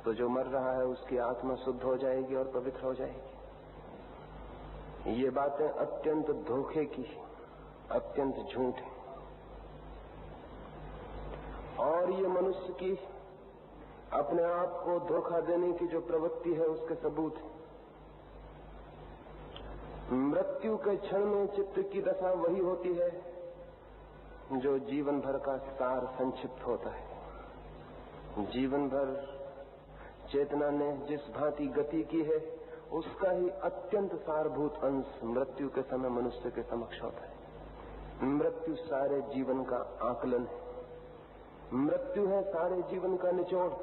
तो जो मर रहा है उसकी आत्मा शुद्ध हो जाएगी और पवित्र हो जाएगी। ये बातें अत्यंत धोखे की, अत्यंत झूठ है, और ये मनुष्य की अपने आप को धोखा देने की जो प्रवृत्ति है उसके सबूत है। मृत्यु के क्षण में चित्त की दशा वही होती है जो जीवन भर का सार संक्षिप्त होता है। जीवन भर चेतना ने जिस भांति गति की है उसका ही अत्यंत सारभूत अंश मृत्यु के समय मनुष्य के समक्ष होता है। मृत्यु सारे जीवन का आकलन है, मृत्यु है सारे जीवन का निचोड़।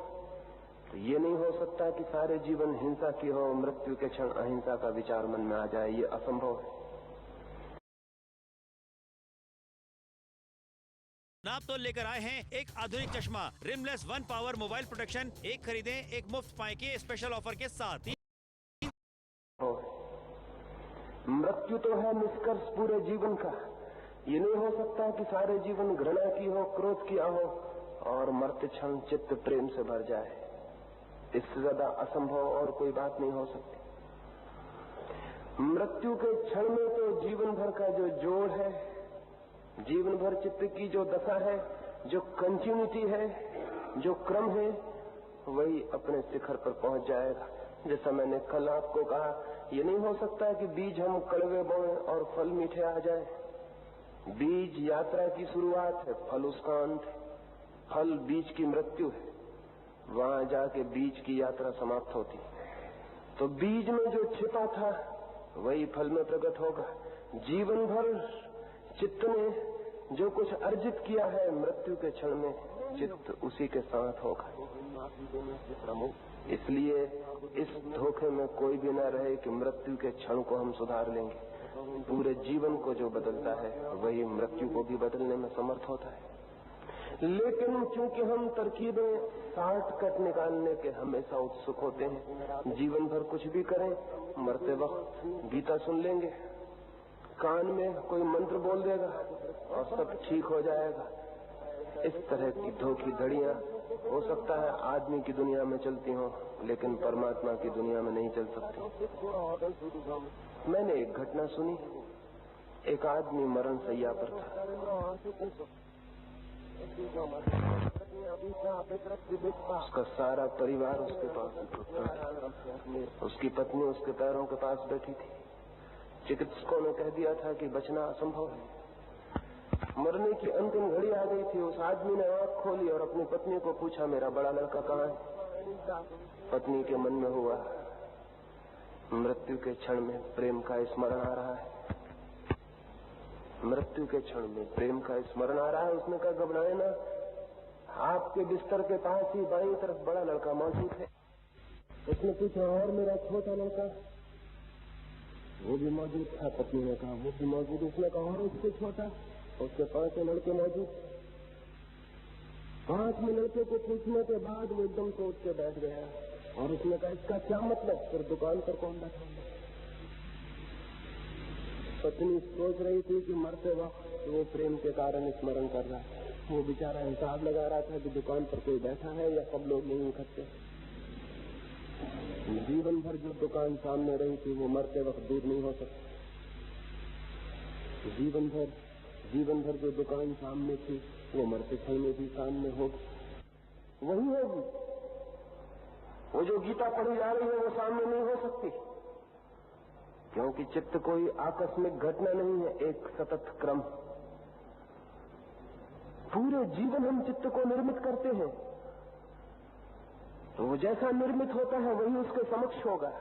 तो ये नहीं हो सकता कि सारे जीवन हिंसा की हो, मृत्यु के क्षण अहिंसा का विचार मन में आ जाए, ये असंभव है। आप तो लेकर आए हैं एक आधुनिक चश्मा रिमलेस 1 पावर मोबाइल प्रोटेक्शन, एक खरीदें एक मुफ्त पाएं के स्पेशल ऑफर के साथ। मृत्यु तो है निष्कर्ष पूरे जीवन का। ये नहीं हो सकता कि सारे जीवन घृणा की हो, क्रोध किया हो और मरते क्षण चित्त प्रेम से भर जाए। इससे ज्यादा असंभव और कोई बात नहीं हो सकती। मृत्यु के क्षण में तो जीवन भर का जो जोड़ है, जीवन भर चित्त की जो दशा है, जो कंटिन्यूटी है, जो क्रम है, वही अपने शिखर पर पहुंच जाएगा। जैसा मैंने कल आपको कहा, ये नहीं हो सकता कि बीज हम कड़वे बोएं और फल मीठे आ जाए। बीज यात्रा की शुरुआत है, फल उसका अंत है। फल बीज की मृत्यु है, वहां जाके बीज की यात्रा समाप्त होती। तो बीज में जो छिपा था वही फल में प्रकट होगा। जीवन भर चित्त ने जो कुछ अर्जित किया है, मृत्यु के क्षण में चित्त उसी के साथ होगा। इसलिए इस धोखे में कोई भी न रहे कि मृत्यु के क्षण को हम सुधार लेंगे। पूरे जीवन को जो बदलता है वही मृत्यु को भी बदलने में समर्थ होता है। लेकिन चूंकि हम तरकीबें शॉर्टकट निकालने के हमेशा उत्सुक होते हैं, जीवन भर कुछ भी करें, मरते वक्त गीता सुन लेंगे, कान में कोई मंत्र बोल देगा और सब ठीक हो जाएगा। इस तरह की धोखी धड़ियां हो सकता है आदमी की दुनिया में चलती हों, लेकिन परमात्मा की दुनिया में नहीं चल सकती। मैंने एक घटना सुनी। एक आदमी मरण शैया पर था। उसका सारा परिवार उसके पास इकट्ठा था। उसकी पत्नी उसके पैरों के पास बैठी थी। चिकित्सकों ने कह दिया था कि बचना असंभव है। मरने की अंतिम घड़ी आ गई थी। उस आदमी ने आंख खोली और अपनी पत्नी को पूछा, मेरा बड़ा लड़का कहाँ है? पत्नी के मन में हुआ, मृत्यु के क्षण में प्रेम का स्मरण आ रहा है। मृत्यु के क्षण में प्रेम का स्मरण आ रहा है। उसने कहा, घबराए ना, आपके बिस्तर के पास ही बाईं तरफ बड़ा लड़का मौजूद है। उसने पूछा, और मेरा छोटा लड़का? वो भी मौजूद था। पत्नी ने कहा, वो भी मौजूद। उसने कहा, और उससे छोटा? उसके 5 लड़के मौजूद। 5 लड़के को पूछने के बाद वो एकदम सोच के बैठ गया और उसने कहा, इसका क्या मतलब? फिर दुकान पर कौन बैठा? पत्नी सोच रही थी कि मरते वक्त वो प्रेम के कारण स्मरण कर रहा है। वो बेचारा हिसाब लगा रहा था कि दुकान पर कोई बैठा है या सब लोग नहीं इकट्ठे। जीवन भर जो दुकान सामने रही थी वो मरते वक्त दूर नहीं हो सकती। जीवन भर जो दुकान सामने थी वो मरते क्षण में भी सामने होगी, वही होगी। वो जो गीता पढ़ी जा रही है वो सामने नहीं हो सकती, क्योंकि चित्त कोई आकस्मिक घटना नहीं है, एक सतत क्रम। पूरे जीवन हम चित्त को निर्मित करते हैं, तो वो जैसा निर्मित होता है वही उसके समक्ष होगा।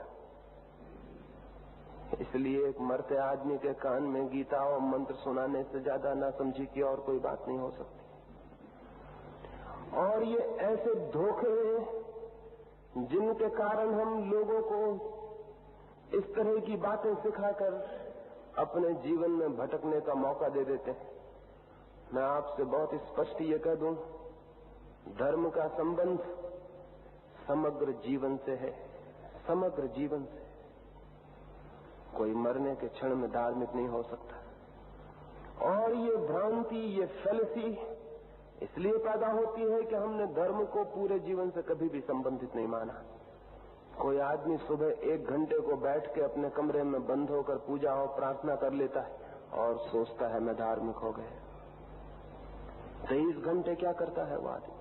इसलिए एक मरते आदमी के कान में गीता और मंत्र सुनाने से ज्यादा नासमझी की और कोई बात नहीं हो सकती। और ये ऐसे धोखे हैं जिनके कारण हम लोगों को इस तरह की बातें सिखाकर अपने जीवन में भटकने का मौका दे देते हैं। मैं आपसे बहुत स्पष्ट ये कह दूं, धर्म का संबंध समग्र जीवन से है, समग्र जीवन से। कोई मरने के क्षण में धार्मिक नहीं हो सकता। और ये भ्रांति, ये फैलेसी, इसलिए पैदा होती है कि हमने धर्म को पूरे जीवन से कभी भी संबंधित नहीं माना। कोई आदमी सुबह 1 घंटे को बैठ के अपने कमरे में बंद होकर पूजा और प्रार्थना कर लेता है और सोचता है मैं धार्मिक हो गया। 23 घंटे क्या करता है वो आदमी?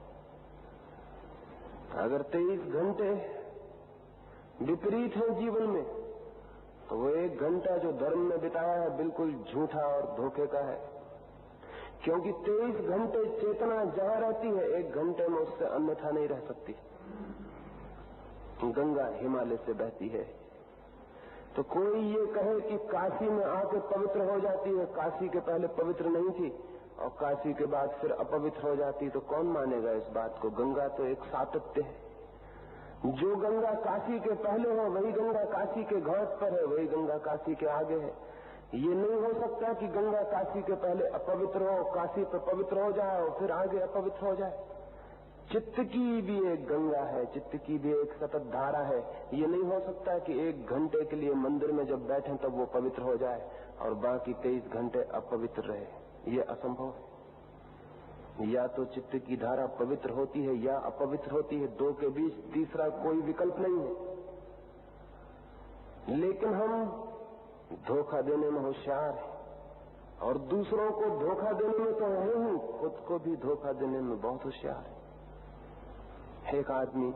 अगर 23 घंटे विपरीत है जीवन में, तो वो 1 घंटा जो धर्म में बिताया है बिल्कुल झूठा और धोखे का है। क्योंकि 23 घंटे चेतना जहां रहती है, 1 घंटे में उससे अन्यथा नहीं रह सकती। गंगा हिमालय से बहती है, तो कोई ये कहे कि काशी में आके पवित्र हो जाती है, काशी के पहले पवित्र नहीं थी और काशी के बाद फिर अपवित्र हो जाती, तो कौन मानेगा इस बात को? गंगा तो एक सातत्य है। जो गंगा काशी के पहले है वही गंगा काशी के घाट पर है, वही गंगा काशी के आगे है। ये नहीं हो सकता कि गंगा काशी के पहले अपवित्र हो, काशी पर पवित्र हो जाए और फिर आगे अपवित्र हो जाए। चित्त की भी एक गंगा है, चित्त की भी एक सतत धारा है। ये नहीं हो सकता कि 1 घंटे के लिए मंदिर में जब बैठे तब वो पवित्र हो जाए और बाकी 23 घंटे अपवित्र रहे। ये असंभव है। या तो चित्त की धारा पवित्र होती है या अपवित्र होती है, 2 के बीच तीसरा कोई विकल्प नहीं है। लेकिन हम धोखा देने में होशियार हैं और दूसरों को धोखा देने में तो है ही, खुद को भी धोखा देने में बहुत होशियार है। एक आदमी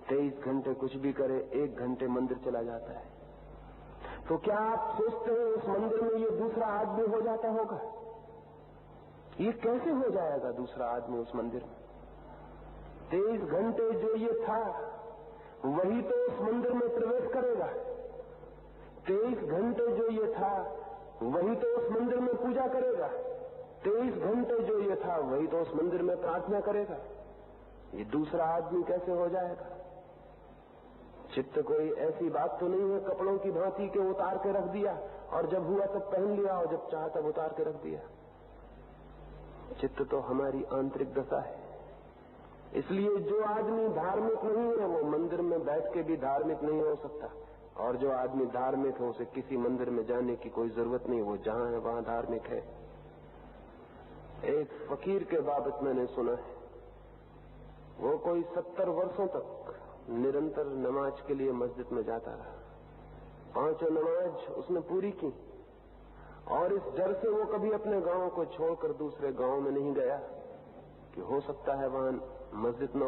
23 घंटे कुछ भी करे, 1 घंटे मंदिर चला जाता है, तो क्या आप सोचते हैं उस मंदिर में ये दूसरा आदमी हो जाता होगा? ये कैसे हो जाएगा दूसरा आदमी उस मंदिर में? 23 घंटे जो ये था वही तो उस मंदिर में प्रवेश करेगा। 23 घंटे जो ये था वही तो उस मंदिर में पूजा करेगा। 23 घंटे जो ये था वही तो उस मंदिर में प्रार्थना करेगा। ये दूसरा आदमी कैसे हो जाएगा? चित्त कोई ऐसी बात तो नहीं है कपड़ों की भांति के उतार के रख दिया और जब हुआ तब पहन लिया और जब चाहा तब उतार के रख दिया। चित्त तो हमारी आंतरिक दशा है। इसलिए जो आदमी धार्मिक नहीं है वो मंदिर में बैठ के भी धार्मिक नहीं हो सकता, और जो आदमी धार्मिक है उसे किसी मंदिर में जाने की कोई जरूरत नहीं, वो जहां है वहां धार्मिक है। एक फकीर के बाबत मैंने सुना है, वो कोई 70 वर्षों तक निरंतर नमाज के लिए मस्जिद में जाता रहा। 5 नमाज उसने पूरी की और इस डर से वो कभी अपने गांव को छोड़कर दूसरे गांव में नहीं गया कि हो सकता है वहां मस्जिद न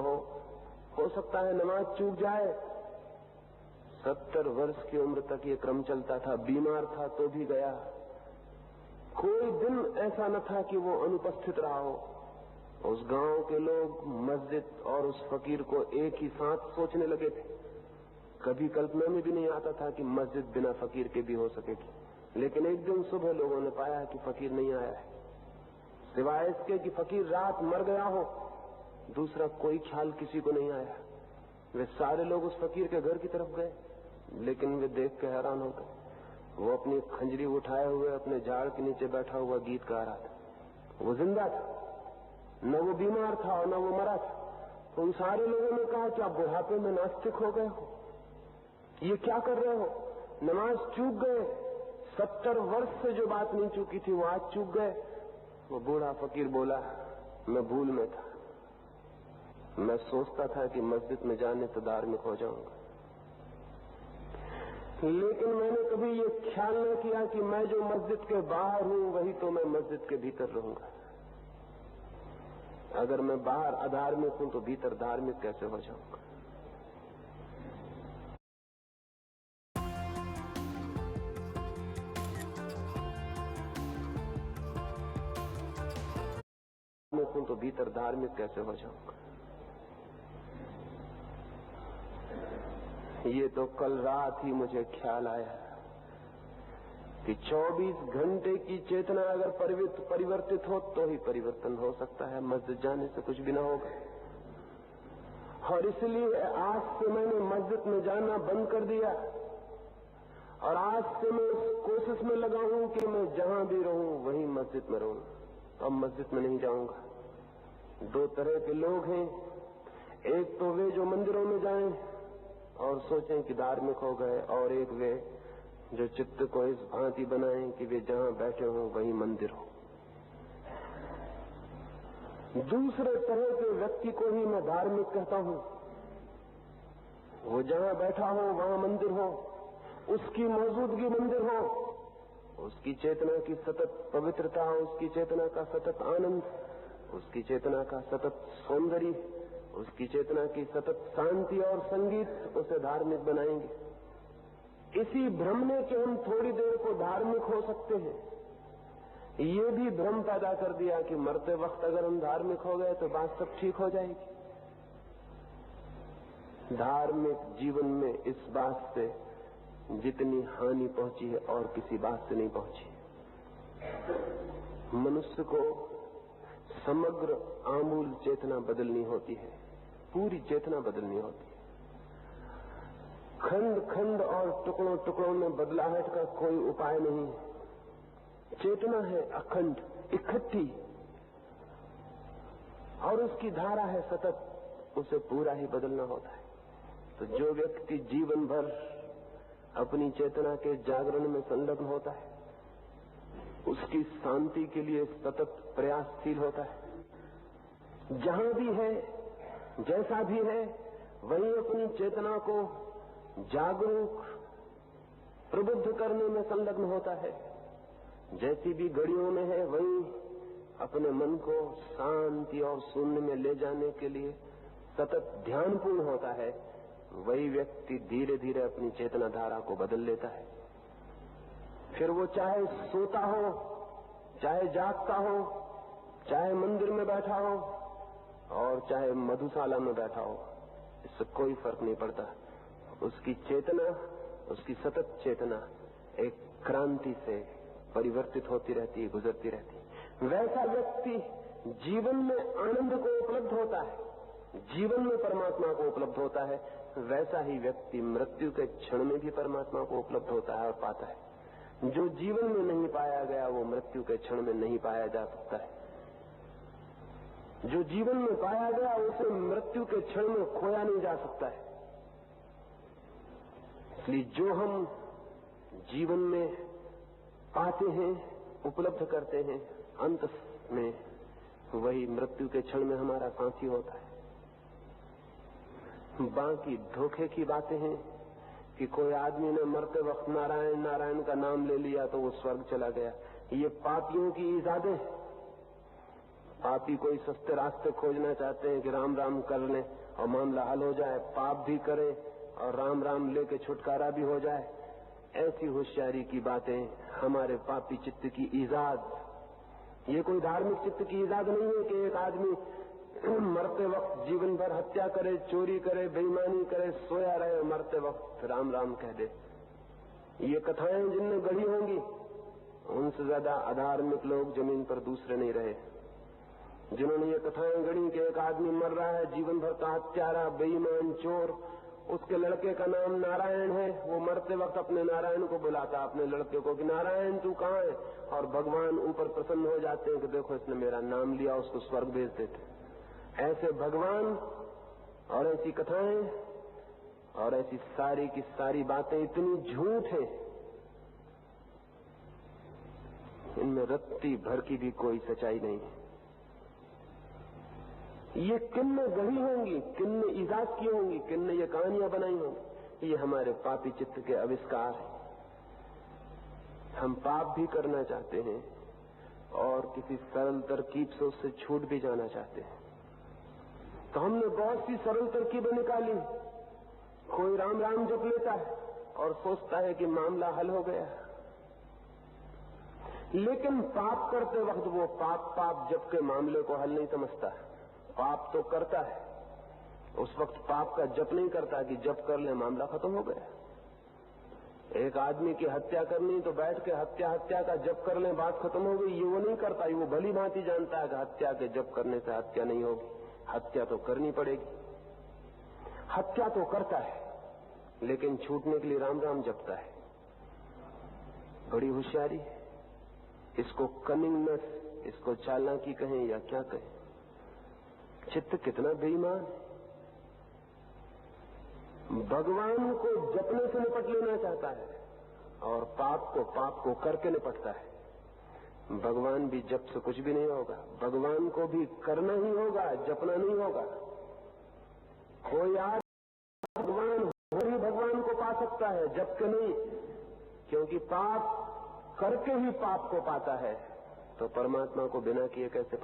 हो सकता है नमाज चूक जाए। 70 वर्ष की उम्र तक ये क्रम चलता था। बीमार था तो भी गया। कोई दिन ऐसा न था कि वो अनुपस्थित रहा हो। उस गांव के लोग मस्जिद और उस फकीर को एक ही साथ सोचने लगे थे। कभी कल्पना में भी नहीं आता था कि मस्जिद बिना फकीर के भी हो सकेगी। लेकिन एक दिन सुबह लोगों ने पाया कि फकीर नहीं आया है। सिवाय इसके कि फकीर रात मर गया हो, दूसरा कोई ख्याल किसी को नहीं आया। वे सारे लोग उस फकीर के घर की तरफ गए, लेकिन वे देख के हैरान हो गए। वो अपनी खंजरी उठाए हुए अपने झाड़ के नीचे बैठा हुआ गीत गा रहा था। वो जिंदा था, न वो बीमार था और न वो मरा था। तो उन सारे लोगों ने कहा कि आप बुढ़ापे में नास्तिक हो गए हो, ये क्या कर रहे हो? नमाज चूक गए। 70 वर्ष से जो बात नहीं चूकी थी वो आज चूक गए। वो बूढ़ा फकीर बोला, मैं भूल में था। मैं सोचता था कि मस्जिद में जाने तो धार्मिक हो जाऊंगा, लेकिन मैंने कभी ये ख्याल न किया कि मैं जो मस्जिद के बाहर हूं वही तो मैं मस्जिद के भीतर रहूंगा। अगर मैं बाहर अधार्मिक हूं तो भीतर धार्मिक कैसे हो जाऊंगा? तो भीतर धार्मिक कैसे हो जाऊंगा? ये तो कल रात ही मुझे ख्याल आया कि 24 घंटे की चेतना अगर परिवर्तित हो तो ही परिवर्तन हो सकता है। मस्जिद जाने से कुछ भी ना होगा। और इसलिए आज से मैंने मस्जिद में जाना बंद कर दिया और आज से मैं उस कोशिश में लगा हूं कि मैं जहां भी रहूं वहीं मस्जिद में रहूं। अब मस्जिद में नहीं जाऊंगा। 2 तरह के लोग हैं, एक तो वे जो मंदिरों में जाएं और सोचें कि धार्मिक हो गए, और एक वे जो चित्त को इस भांति बनाएं कि वे जहां बैठे हों वहीं मंदिर हो। दूसरे तरह के व्यक्ति को ही मैं धार्मिक कहता हूं। वो जहां बैठा हो वहां मंदिर हो, उसकी मौजूदगी मंदिर हो, उसकी चेतना की सतत पवित्रता, उसकी चेतना का सतत आनंद, उसकी चेतना का सतत सौंदर्य, उसकी चेतना की सतत शांति और संगीत उसे धार्मिक बनाएंगे। इसी भ्रम में कि हम थोड़ी देर को धार्मिक हो सकते हैं, ये भी भ्रम पैदा कर दिया कि मरते वक्त अगर हम धार्मिक हो गए तो बात सब ठीक हो जाएगी। धार्मिक जीवन में इस बात से जितनी हानि पहुंची है और किसी बात से नहीं पहुंची। मनुष्य को समग्र आमूल चेतना बदलनी होती है, पूरी चेतना बदलनी होती है। खंड खंड और टुकड़ों टुकड़ों में बदलाहट का कोई उपाय नहीं है। चेतना है अखंड, इकट्ठी, और उसकी धारा है सतत, उसे पूरा ही बदलना होता है। तो जो व्यक्ति जीवन भर अपनी चेतना के जागरण में संलग्न होता है, उसकी शांति के लिए सतत प्रयासशील होता है। जहां भी है, जैसा भी है, वही अपनी चेतना को जागरूक, प्रबुद्ध करने में संलग्न होता है। जैसी भी घड़ियों में है, वही अपने मन को शांति और शून्य में ले जाने के लिए सतत ध्यानपूर्ण होता है। वही व्यक्ति धीरे धीरे अपनी चेतना धारा को बदल लेता है। फिर वो चाहे सोता हो, चाहे जागता हो, चाहे मंदिर में बैठा हो और चाहे मधुशाला में बैठा हो, इससे कोई फर्क नहीं पड़ता। उसकी चेतना, उसकी सतत चेतना एक क्रांति से परिवर्तित होती रहती है, गुजरती रहती है। वैसा व्यक्ति जीवन में आनंद को उपलब्ध होता है, जीवन में परमात्मा को उपलब्ध होता है। वैसा ही व्यक्ति मृत्यु के क्षण में भी परमात्मा को उपलब्ध होता है और पाता है। जो जीवन में नहीं पाया गया वो मृत्यु के क्षण में नहीं पाया जा सकता है। जो जीवन में पाया गया उसे मृत्यु के क्षण में खोया नहीं जा सकता है। इसलिए जो हम जीवन में पाते हैं, उपलब्ध करते हैं, अंत में वही मृत्यु के क्षण में हमारा साथी होता है। बाकी धोखे की बातें हैं कि कोई आदमी ने मरते वक्त नारायण नारायण का नाम ले लिया तो वो स्वर्ग चला गया। ये पापियों की इजादें। पापी कोई सस्ते रास्ते खोजना चाहते हैं कि राम राम कर लें और मामला हल हो जाए, पाप भी करें और राम राम लेके छुटकारा भी हो जाए। ऐसी होशियारी की बातें हमारे पापी चित्त की ईजाद। ये कोई धार्मिक चित्त की ईजाद नहीं है कि एक आदमी मरते वक्त जीवन भर हत्या करे, चोरी करे, बेईमानी करे, सोया रहे, मरते वक्त राम राम कह दे। ये कथाएं जिनने गढ़ी होंगी उनसे ज्यादा अधार्मिक लोग जमीन पर दूसरे नहीं रहे। जिन्होंने ये कथाएं गढ़ी कि एक आदमी मर रहा है, जीवन भर का हत्यारा, बेईमान, चोर, उसके लड़के का नाम नारायण है, वो मरते वक्त अपने नारायण को बुलाता, अपने लड़के को कि नारायण तू कहाँ है, और भगवान ऊपर प्रसन्न हो जाते हैं कि देखो इसने मेरा नाम लिया, उसको स्वर्ग भेज देते। ऐसे भगवान और ऐसी कथाएं और ऐसी सारी की सारी बातें इतनी झूठ है, इनमें रत्ती भर की भी कोई सच्चाई नहीं है। ये किन्ने गढ़ी होंगी, किन्ने इजाद की होंगी, किन्ने ये कहानियां बनाई होंगी, ये हमारे पापी चित्त के आविष्कार हैं। हम पाप भी करना चाहते हैं और किसी सरल तरकीब से उससे छूट भी जाना चाहते हैं। तो हमने बहुत सी सरल तरकीबें निकाली। कोई राम राम जप लेता है और सोचता है कि मामला हल हो गया, लेकिन पाप करते वक्त वो पाप जप के मामले को हल नहीं समझता। पाप तो करता है, उस वक्त पाप का जप नहीं करता कि जप कर ले मामला खत्म हो गया। एक आदमी की हत्या करनी तो बैठ के हत्या का जप कर ले बात खत्म हो गई, ये वो नहीं करता। ये वो भली भांति जानता है कि हत्या के जप करने से हत्या नहीं होगी, हत्या तो करनी पड़ेगी। हत्या तो करता है लेकिन छूटने के लिए राम राम जपता है। बड़ी होशियारी है। इसको कनिंगनेस, इसको चालाकी कहें या क्या कहें। चित्त कितना बेईमान है। भगवान को जपने से निपट लेना चाहता है और पाप को करके निपटता है। भगवान भी जप से कुछ भी नहीं होगा। भगवान को भी करना ही होगा, जपना नहीं होगा। कोई आज भगवान हो ही भगवान को पा सकता है, जप के नहीं, क्योंकि पाप करके ही पाप को पाता है। तो परमात्मा को बिना किए कैसे